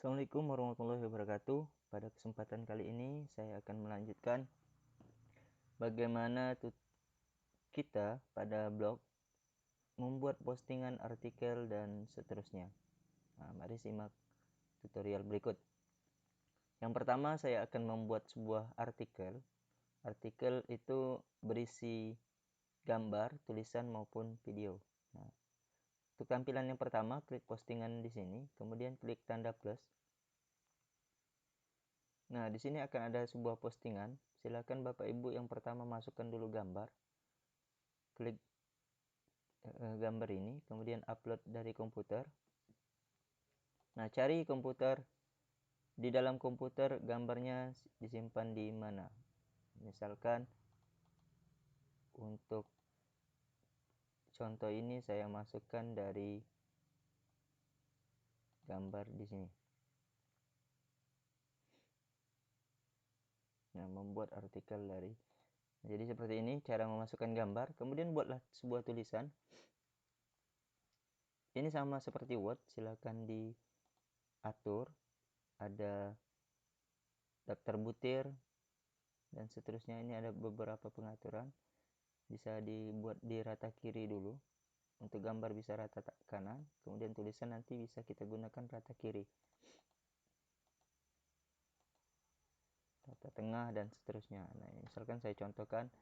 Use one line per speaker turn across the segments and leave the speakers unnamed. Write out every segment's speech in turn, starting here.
Assalamualaikum warahmatullahi wabarakatuh. Pada kesempatan kali ini saya akan melanjutkan bagaimana kita pada blog membuat postingan artikel dan seterusnya. Nah, mari simak tutorial berikut. Yang pertama, saya akan membuat sebuah artikel. Artikel itu berisi gambar, tulisan maupun video. Nah, untuk tampilan yang pertama, klik postingan di sini, kemudian klik tanda plus. Nah, di sini akan ada sebuah postingan. Silakan Bapak Ibu yang pertama masukkan dulu gambar. Klik gambar ini, kemudian upload dari komputer. Nah, cari komputer. Di dalam komputer gambarnya disimpan di mana? Misalkan untuk contoh ini saya masukkan dari gambar di sini. Nah, membuat artikel dari. Jadi seperti ini cara memasukkan gambar. Kemudian buatlah sebuah tulisan. Ini sama seperti Word, silakan diatur. Ada daftar butir dan seterusnya. Ini ada beberapa pengaturan. Bisa dibuat di rata kiri dulu. Untuk gambar bisa rata kanan, kemudian tulisan nanti bisa kita gunakan rata kiri, rata tengah dan seterusnya. Nah, misalkan saya contohkan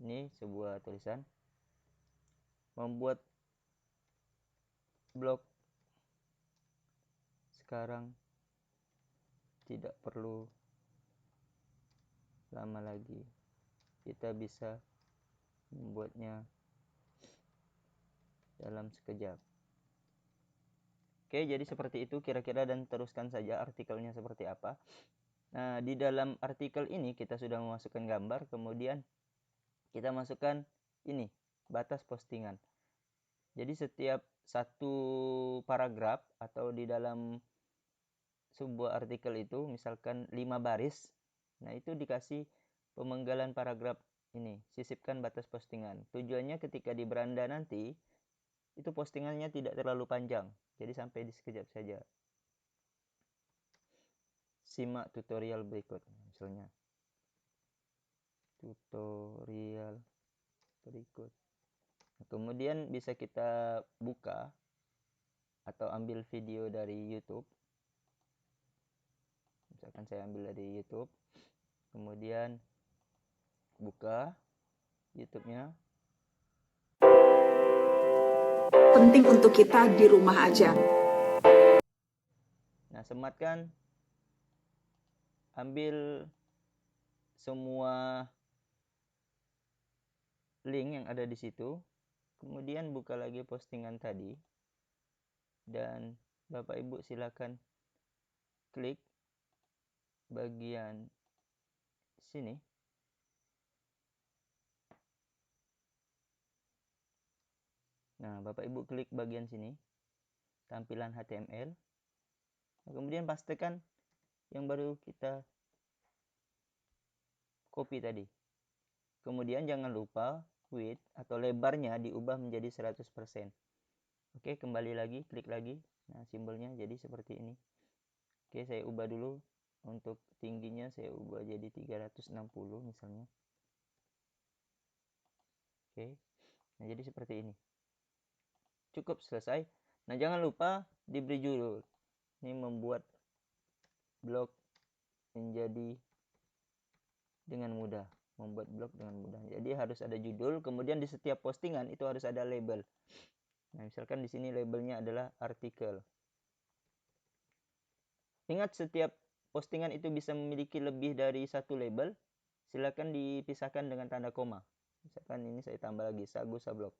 ini sebuah tulisan membuat blog sekarang tidak perlu lama lagi, kita bisa membuatnya dalam sekejap. Oke, jadi seperti itu kira-kira, dan teruskan saja artikelnya seperti apa. Nah, di dalam artikel ini kita sudah memasukkan gambar, kemudian kita masukkan ini batas postingan. Jadi setiap satu paragraf atau di dalam sebuah artikel itu misalkan 5 baris, nah itu dikasih pemenggalan paragraf ini, sisipkan batas postingan. Tujuannya ketika di beranda nanti itu postingannya tidak terlalu panjang, jadi sampai di sekejap saja. Simak tutorial berikut. Misalnya tutorial berikut. Kemudian bisa kita buka atau ambil video dari YouTube. Misalkan saya ambil dari YouTube, kemudian buka YouTube-nya.
Penting untuk kita di rumah aja.
Nah, sematkan, ambil semua link yang ada di situ, kemudian buka lagi postingan tadi, dan Bapak Ibu silakan klik bagian sini. Nah, Bapak Ibu klik bagian sini, tampilan HTML. Nah, kemudian pastikan yang baru kita copy tadi. Kemudian jangan lupa width atau lebarnya diubah menjadi 100%. Oke, kembali lagi, klik lagi. Nah, simbolnya jadi seperti ini. Oke, saya ubah dulu. Untuk tingginya saya ubah jadi 360 misalnya. Oke. Nah, jadi seperti ini. Cukup, selesai. Nah, jangan lupa diberi judul. Ini membuat blog menjadi dengan mudah. Membuat blog dengan mudah. Jadi harus ada judul, kemudian di setiap postingan itu harus ada label. Nah, misalkan di sini labelnya adalah artikel. Ingat, setiap postingan itu bisa memiliki lebih dari satu label. Silakan dipisahkan dengan tanda koma. Misalkan ini saya tambah lagi Sagu Sablog.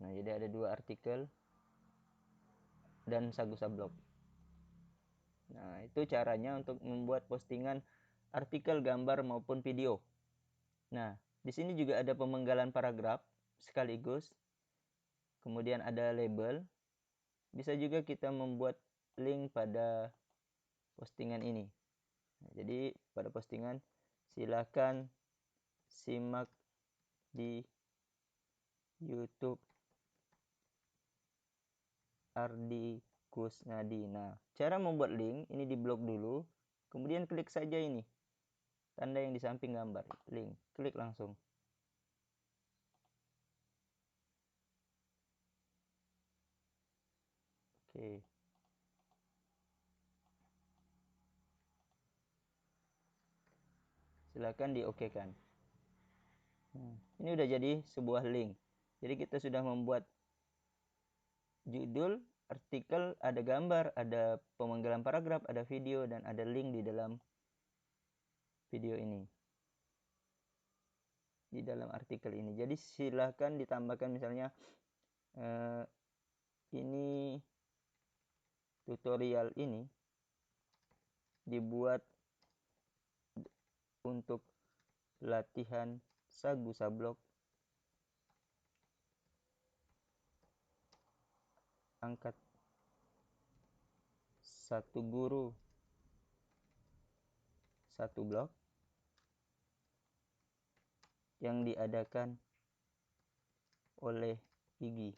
Nah, jadi ada 2 artikel dan Sagu Sablog. Nah, itu caranya untuk membuat postingan artikel, gambar maupun video. Nah, di sini juga ada pemenggalan paragraf sekaligus. Kemudian ada label. Bisa juga kita membuat link pada postingan ini. Nah, jadi pada postingan silakan simak di YouTube Ardi Kusnadi. Nah, cara membuat link ini di blok dulu, kemudian klik saja ini tanda yang di samping gambar, link, klik langsung. Oke. Silakan di oke kan. Ini udah jadi sebuah link. Jadi kita sudah membuat judul, artikel, ada gambar, ada pemanggilan paragraf, ada video, dan ada link di dalam video ini, di dalam artikel ini. Jadi silahkan ditambahkan misalnya ini tutorial ini dibuat untuk latihan Sagu Sablok angkat 1 guru 1 blok yang diadakan oleh IGI,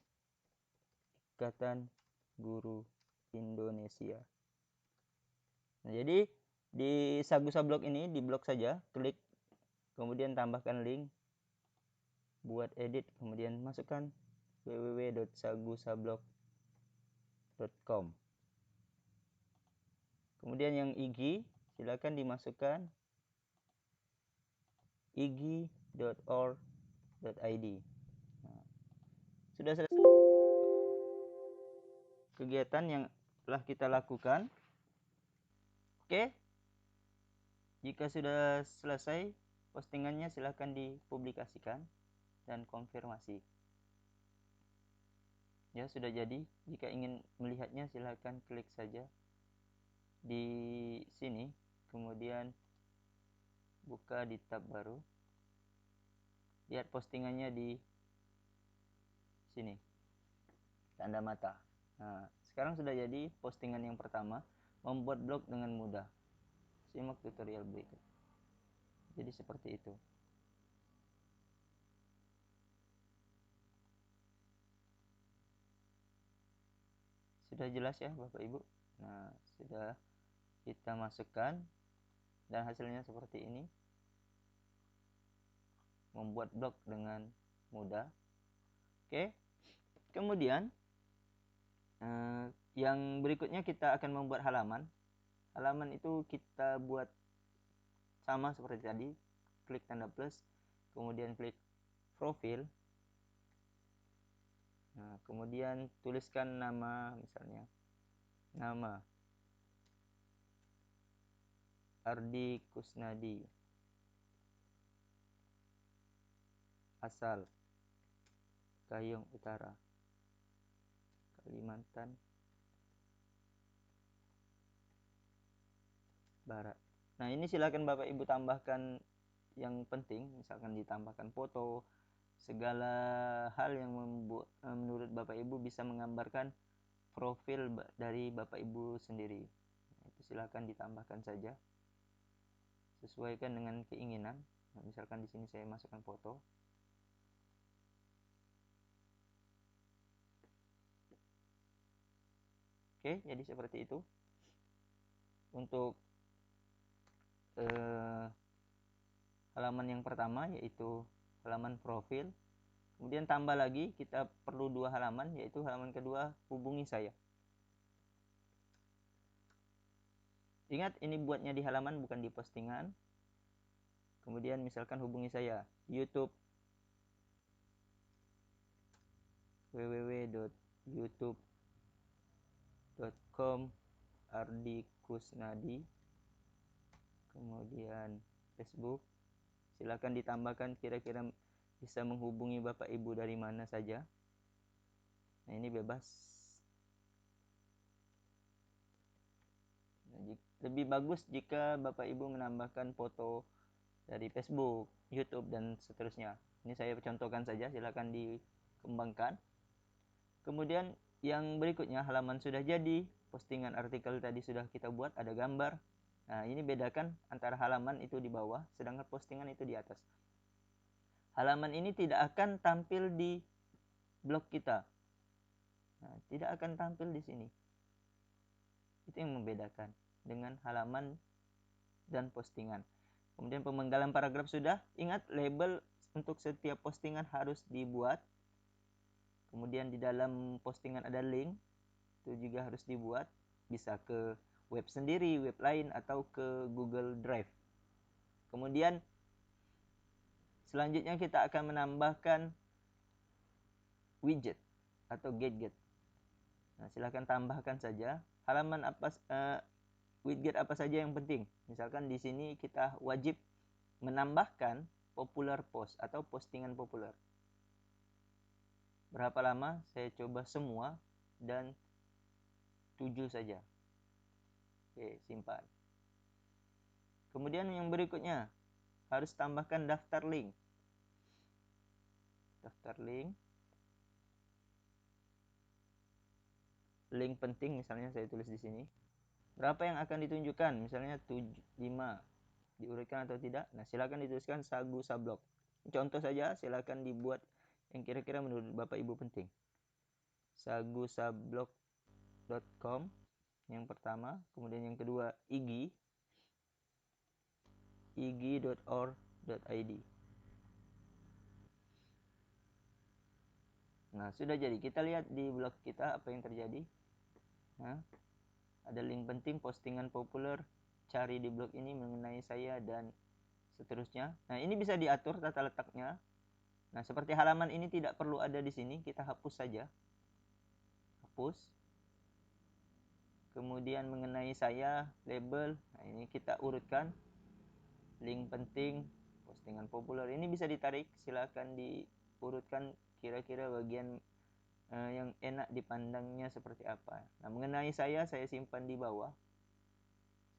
Ikatan Guru Indonesia. Nah, jadi di Sagu Sablok ini di blok saja, klik, kemudian tambahkan link, buat edit, kemudian masukkan www.sagusablok.com. Kemudian yang IGI silakan dimasukkan igi.org.id. Nah, sudah selesai beberapa kegiatan yang telah kita lakukan. Oke, jika sudah selesai postingannya silakan dipublikasikan dan konfirmasi. Ya, sudah jadi. Jika ingin melihatnya silakan klik saja di sini, kemudian buka di tab baru, lihat postingannya di sini, tanda mata. Nah, sekarang sudah jadi postingan yang pertama, membuat blog dengan mudah. Simak tutorial berikut. Jadi seperti itu. Sudah jelas ya Bapak Ibu? Nah, sudah kita masukkan dan hasilnya seperti ini. Membuat blog dengan mudah. Oke. Kemudian yang berikutnya kita akan membuat halaman. Halaman itu kita buat sama seperti tadi. Klik tanda plus, kemudian klik profil. Nah, kemudian tuliskan nama, misalnya nama Ardi Kusnadi, asal Kayong Utara, Kalimantan Barat. Nah, ini silakan Bapak Ibu tambahkan yang penting, misalkan ditambahkan foto, segala hal yang menurut Bapak Ibu bisa menggambarkan profil dari Bapak Ibu sendiri. Itu silakan ditambahkan saja, sesuaikan dengan keinginan. Nah, misalkan di sini saya masukkan foto. Oke, jadi seperti itu untuk halaman yang pertama, yaitu halaman profil. Kemudian tambah lagi, kita perlu 2 halaman, yaitu halaman kedua, hubungi saya. Ingat, ini buatnya di halaman bukan di postingan. Kemudian misalkan hubungi saya YouTube, www.youtube.com Ardi Kusnadi. Kemudian Facebook, silakan ditambahkan kira-kira bisa menghubungi Bapak Ibu dari mana saja. Nah, ini bebas. Nah, lebih bagus jika Bapak Ibu menambahkan foto dari Facebook, YouTube, dan seterusnya. Ini saya contohkan saja, silakan dikembangkan. Kemudian yang berikutnya, halaman sudah jadi, postingan artikel tadi sudah kita buat, ada gambar. Nah, ini bedakan antara halaman itu di bawah, sedangkan postingan itu di atas. Halaman ini tidak akan tampil di blog kita. Nah, tidak akan tampil di sini. Itu yang membedakan dengan halaman dan postingan. Kemudian pemenggalan paragraf sudah. Ingat, label untuk setiap postingan harus dibuat. Kemudian di dalam postingan ada link, itu juga harus dibuat. Bisa ke web sendiri, web lain, atau ke Google Drive. Kemudian selanjutnya kita akan menambahkan widget atau gadget. Nah, silahkan tambahkan saja halaman apa, widget apa saja yang penting. Misalkan di sini kita wajib menambahkan popular post atau postingan populer. Berapa lama? Saya coba semua dan 7 saja. Oke, simpan. Kemudian yang berikutnya, harus tambahkan daftar link. Daftar link. Link penting misalnya saya tulis di sini. Berapa yang akan ditunjukkan? Misalnya 5. Diurutkan atau tidak? Nah, silakan dituliskan Sagu Sablok. Contoh saja, silakan dibuat yang kira-kira menurut Bapak Ibu penting. sagusablok.com yang pertama, kemudian yang kedua ig.org.id. Nah, sudah jadi. Kita lihat di blog kita apa yang terjadi. Nah, ada link penting, postingan populer, cari di blog ini mengenai saya, dan seterusnya. Nah, ini bisa diatur tata letaknya. Nah, seperti halaman ini tidak perlu ada di sini, kita hapus saja. Hapus. Kemudian mengenai saya, label. Nah, ini kita urutkan. Link penting, postingan populer. Ini bisa ditarik, silakan diurutkan kira-kira bagian yang enak dipandangnya seperti apa. Nah, mengenai saya simpan di bawah.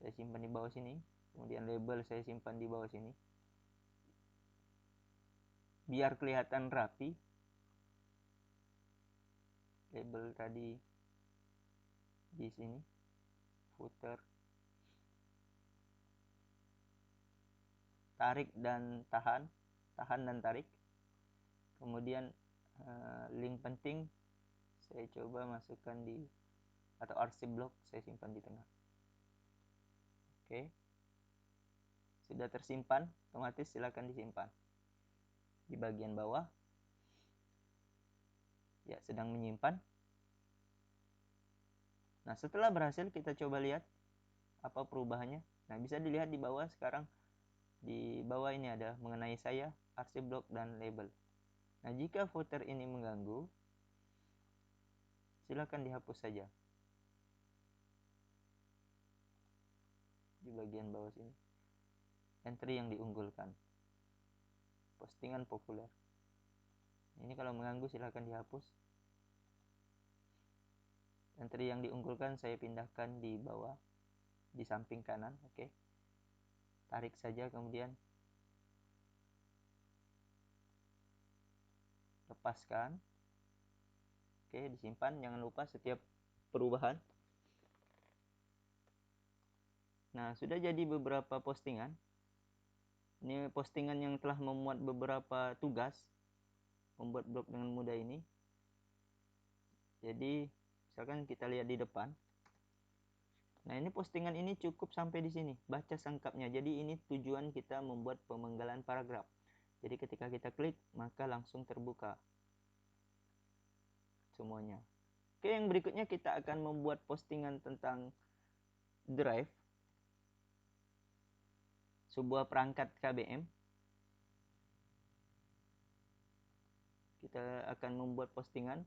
Saya simpan di bawah sini. Kemudian label saya simpan di bawah sini. Biar kelihatan rapi. Label tadi di sini. Footer. Tarik dan tahan. Tahan dan tarik. Kemudian link penting saya coba masukkan di, atau arsip blog saya simpan di tengah. Oke. Sudah tersimpan, otomatis silakan disimpan. Di bagian bawah. Ya, sedang menyimpan. Nah, setelah berhasil kita coba lihat apa perubahannya. Nah, bisa dilihat di bawah sekarang. Di bawah ini ada mengenai saya, arsip blog, dan label. Nah, jika footer ini mengganggu, silakan dihapus saja. Di bagian bawah sini. Entry yang diunggulkan. Postingan populer. Ini kalau mengganggu silakan dihapus. Entry yang diunggulkan saya pindahkan di bawah, di samping kanan. Oke. Tarik saja, kemudian lepaskan. Oke, disimpan. Jangan lupa setiap perubahan. Nah, sudah jadi beberapa postingan. Ini postingan yang telah memuat beberapa tugas membuat blog dengan mudah ini. Jadi, misalkan kita lihat di depan. Nah, ini postingan ini cukup sampai di sini. Baca sangkapnya. Jadi, ini tujuan kita membuat pemenggalan paragraf. Jadi, ketika kita klik, maka langsung terbuka semuanya. Oke, yang berikutnya kita akan membuat postingan tentang Drive, sebuah perangkat KBM. Kita akan membuat postingan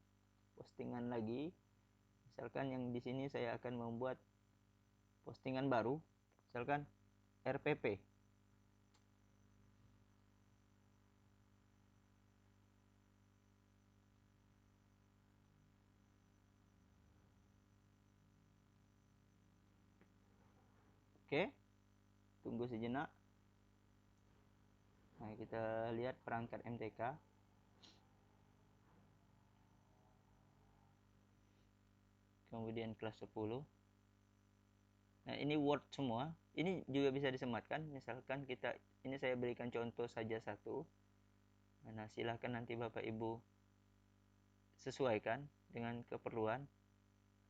lagi. Misalkan yang di sini saya akan membuat postingan baru, misalkan RPP. Oke, tunggu sejenak. Nah, kita lihat perangkat MTK. Kemudian kelas 10. Nah, ini Word semua. Ini juga bisa disematkan. Misalkan ini saya berikan contoh saja satu. Nah, silahkan nanti Bapak Ibu sesuaikan dengan keperluan.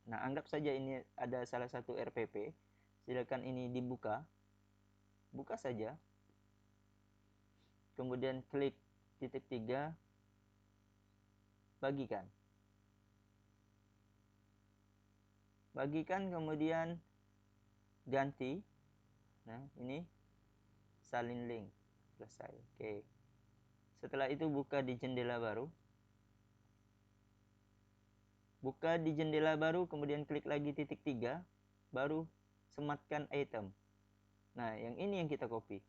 Nah, anggap saja ini ada salah satu RPP. Silakan ini dibuka. Buka saja. Kemudian klik titik 3, bagikan. Bagikan, kemudian ganti. Nah, ini salin link. Selesai. Oke. Setelah itu buka di jendela baru. Buka di jendela baru, kemudian klik lagi titik 3, baru sematkan item. Nah, yang ini yang kita copy.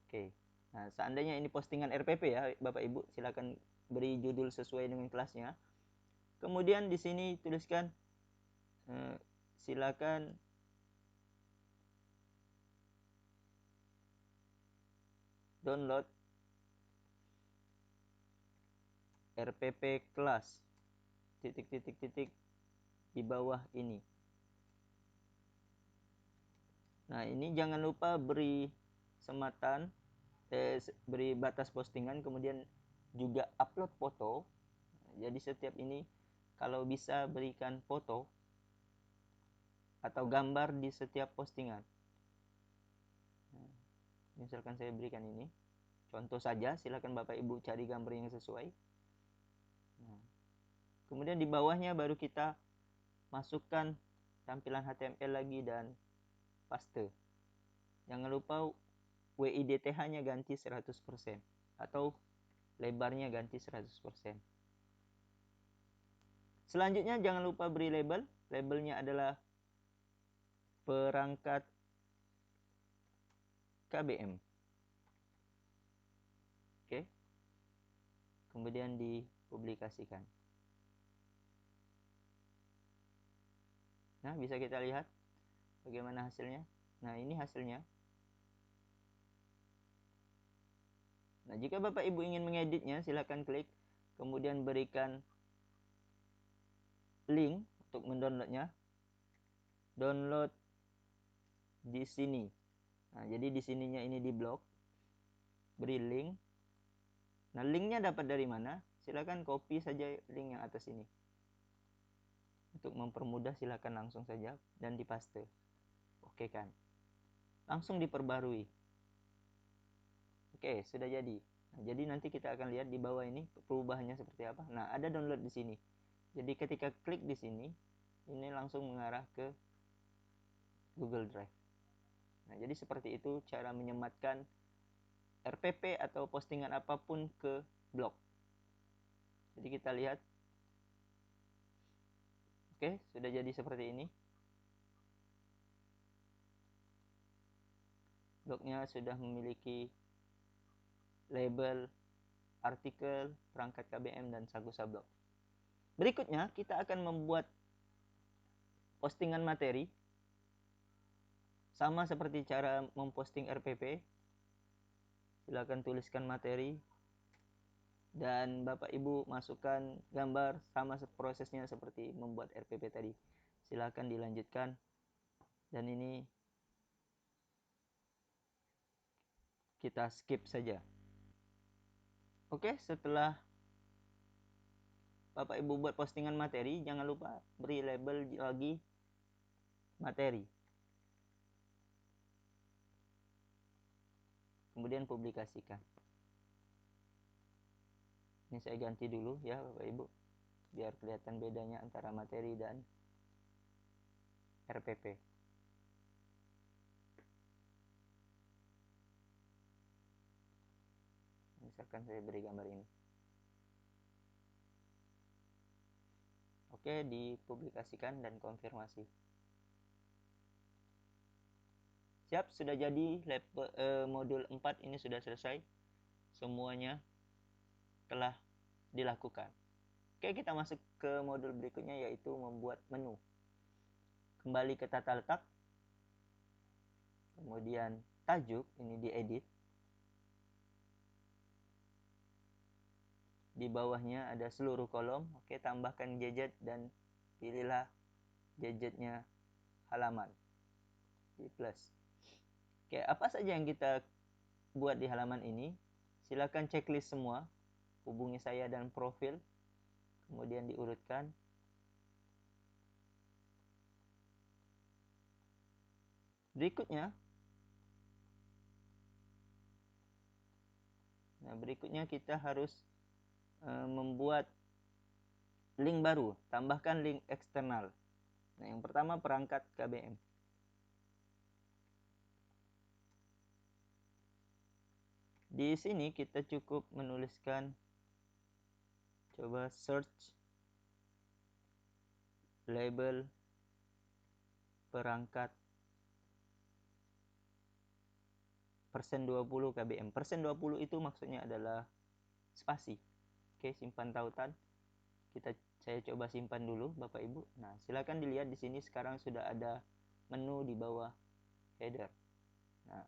Oke. Nah, seandainya ini postingan RPP ya, Bapak Ibu, silakan beri judul sesuai dengan kelasnya. Kemudian di sini tuliskan silakan download RPP kelas titik di bawah ini. Nah, ini jangan lupa beri sematan, beri batas postingan, kemudian juga upload foto. Jadi setiap ini kalau bisa berikan foto atau gambar di setiap postingan. Nah, misalkan saya berikan ini contoh saja, silakan Bapak Ibu cari gambar yang sesuai. Nah, kemudian di bawahnya baru kita masukkan tampilan HTML lagi dan paste. Jangan lupa WIDTH-nya ganti 100% atau lebarnya ganti 100%. Selanjutnya jangan lupa beri label. Labelnya adalah perangkat KBM. Oke. Kemudian dipublikasikan. Nah, bisa kita lihat bagaimana hasilnya. Nah, ini hasilnya. Nah, jika Bapak Ibu ingin mengeditnya, silakan klik, kemudian berikan link untuk mendownloadnya. Download di sini. Nah, jadi di sininya ini di blog. Beri link. Nah, linknya dapat dari mana? Silakan copy saja link yang atas ini. Untuk mempermudah silakan langsung saja dan dipaste. Oke kan? Langsung diperbarui. Oke, sudah jadi. Nah, jadi nanti kita akan lihat di bawah ini perubahannya seperti apa. Nah, ada download di sini. Jadi ketika klik di sini, ini langsung mengarah ke Google Drive. Nah, jadi seperti itu cara menyematkan RPP atau postingan apapun ke blog. Jadi kita lihat. Oke, sudah jadi seperti ini. Blognya sudah memiliki label, artikel, perangkat KBM, dan Sagosa Blog. Berikutnya kita akan membuat postingan materi. Sama seperti cara memposting RPP. Silakan tuliskan materi dan Bapak Ibu masukkan gambar, sama prosesnya seperti membuat RPP tadi. Silakan dilanjutkan. Dan ini kita skip saja. Oke, setelah Bapak Ibu buat postingan materi, jangan lupa beri label lagi materi. Kemudian publikasikan. Ini saya ganti dulu ya Bapak Ibu, biar kelihatan bedanya antara materi dan RPP. Misalkan saya beri gambar ini. Oke, dipublikasikan dan konfirmasi. Siap, sudah jadi modul 4 ini sudah selesai. Semuanya telah dilakukan. Oke, kita masuk ke modul berikutnya, yaitu membuat menu. Kembali ke tata letak. Kemudian tajuk, ini diedit. Di bawahnya ada seluruh kolom. Oke, tambahkan gadget dan pilihlah gadgetnya halaman. Di plus. Oke, apa saja yang kita buat di halaman ini? Silakan checklist semua. Hubungi saya dan profil. kemudian diurutkan. Berikutnya kita harus membuat link baru, tambahkan link eksternal. Nah, yang pertama perangkat KBM. Di sini kita cukup menuliskan, coba search label perangkat persen 20 KBM. Persen 20 itu maksudnya adalah spasi. Oke, simpan tautan. Saya coba simpan dulu Bapak Ibu. Nah, silakan dilihat di sini sekarang sudah ada menu di bawah header. Nah,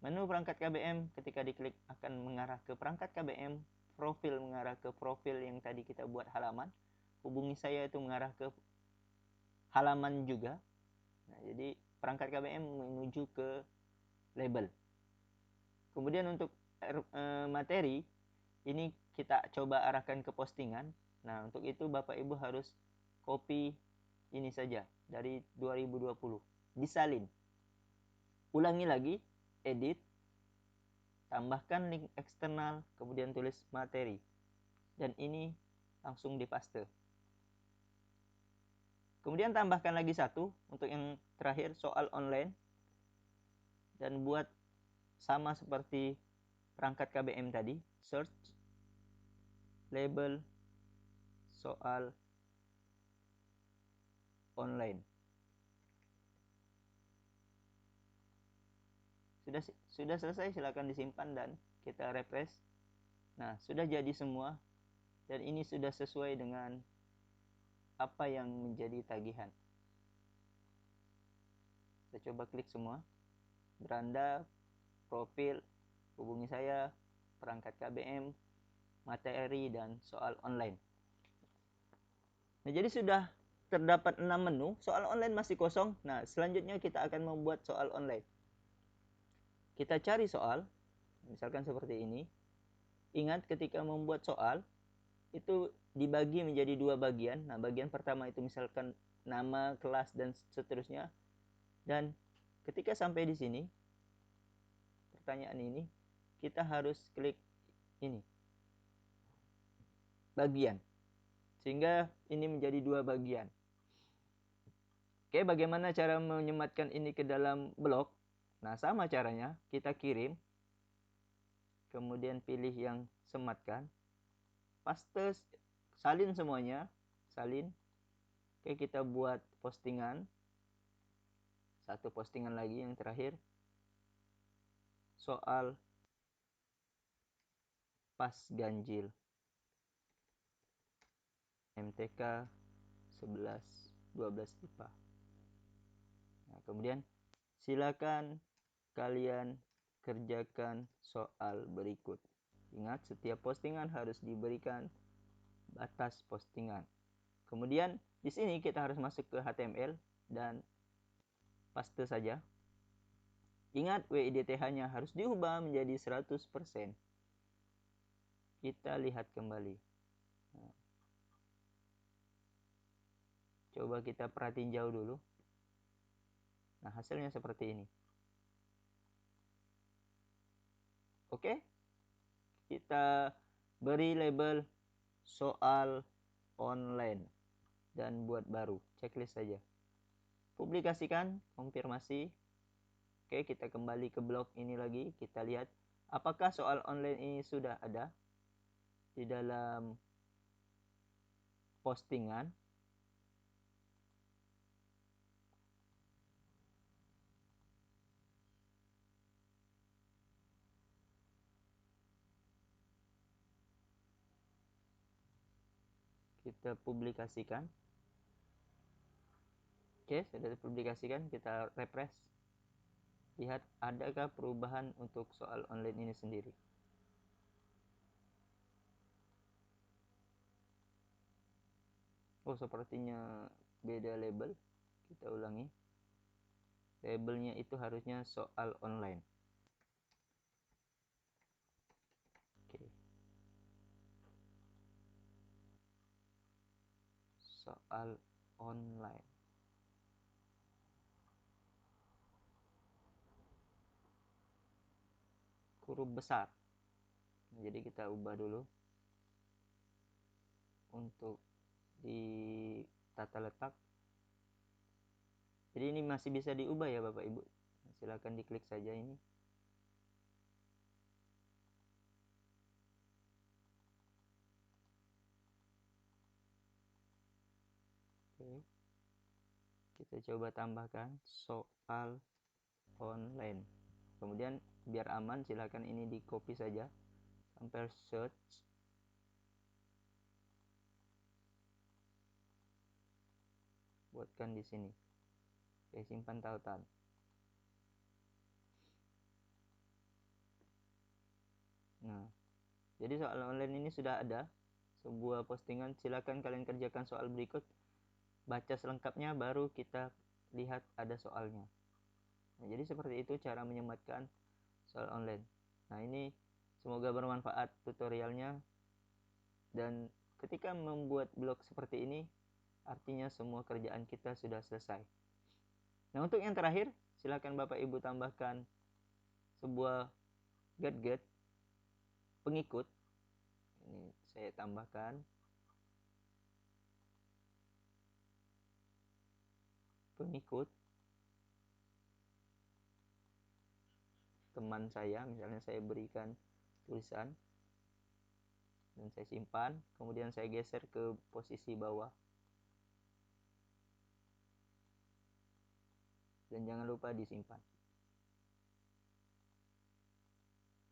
menu perangkat KBM ketika diklik akan mengarah ke perangkat KBM, profil mengarah ke profil yang tadi kita buat halaman, hubungi saya itu mengarah ke halaman juga. Nah, jadi perangkat KBM menuju ke label. Kemudian untuk materi ini kita coba arahkan ke postingan. Nah, untuk itu Bapak Ibu harus copy ini saja dari 2020, disalin. Ulangi lagi, edit, tambahkan link eksternal, kemudian tulis materi. Dan ini langsung dipaste. Kemudian tambahkan lagi satu untuk yang terakhir, soal online. Dan buat sama seperti perangkat KBM tadi, search label soal online. Sudah selesai, silakan disimpan dan kita refresh. Nah, sudah jadi semua dan ini sudah sesuai dengan apa yang menjadi tagihan. Kita coba klik semua. Beranda, profil, hubungi saya, perangkat KBM, materi, dan soal online. Nah, jadi sudah terdapat 6 menu. Soal online masih kosong. Nah, selanjutnya kita akan membuat soal online. Kita cari soal, misalkan seperti ini. Ingat ketika membuat soal, itu dibagi menjadi 2 bagian. Nah, bagian pertama itu misalkan nama, kelas, dan seterusnya. Dan ketika sampai di sini, pertanyaan ini, kita harus klik ini, bagian. Sehingga ini menjadi 2 bagian. Oke, bagaimana cara menyematkan ini ke dalam blog? Nah, sama caranya, kita kirim. Kemudian pilih yang sematkan. Paste, salin semuanya. Salin. Oke, kita buat postingan. Satu postingan lagi yang terakhir. Soal pas ganjil. MTK 11 12 IPA. Nah, kemudian silakan kalian kerjakan soal berikut. Ingat, setiap postingan harus diberikan batas postingan. Kemudian di sini kita harus masuk ke HTML dan paste saja. Ingat, WIDTH-nya harus diubah menjadi 100%. Kita lihat kembali. Nah, coba kita perhatiin jauh dulu. Nah, hasilnya seperti ini. Oke? Kita beri label soal online dan buat baru. Checklist saja. Publikasikan, konfirmasi. Oke, kita kembali ke blog ini lagi. Kita lihat apakah soal online ini sudah ada di dalam postingan. Kita publikasikan. Oke, sudah dipublikasikan. Kita refresh. Lihat adakah perubahan untuk soal online ini sendiri. Oh, sepertinya beda label. Kita ulangi. Labelnya itu harusnya soal online. Oke. soal online. Huruf besar. Jadi kita ubah dulu untuk di tata letak. Jadi ini masih bisa diubah ya Bapak Ibu. Silakan diklik saja ini. Oke. Kita coba tambahkan soal online. Kemudian biar aman silakan ini di copy saja sampai search. Buatkan di sini. Oke, simpan tautan. Nah, jadi soal online ini sudah ada sebuah postingan. Silakan kalian kerjakan soal berikut. Baca selengkapnya baru kita lihat ada soalnya. Nah, jadi seperti itu cara menyematkan soal online. Nah, ini semoga bermanfaat tutorialnya. Dan ketika membuat blog seperti ini, artinya semua kerjaan kita sudah selesai. Nah, untuk yang terakhir, silakan Bapak Ibu tambahkan sebuah gadget pengikut. Ini saya tambahkan pengikut teman saya. Misalnya saya berikan tulisan dan saya simpan, kemudian saya geser ke posisi bawah. Dan jangan lupa disimpan.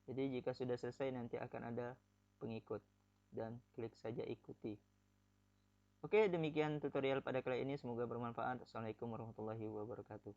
Jadi jika sudah selesai nanti akan ada pengikut dan klik saja ikuti. Oke, demikian tutorial pada kali ini, semoga bermanfaat. Assalamualaikum warahmatullahi wabarakatuh.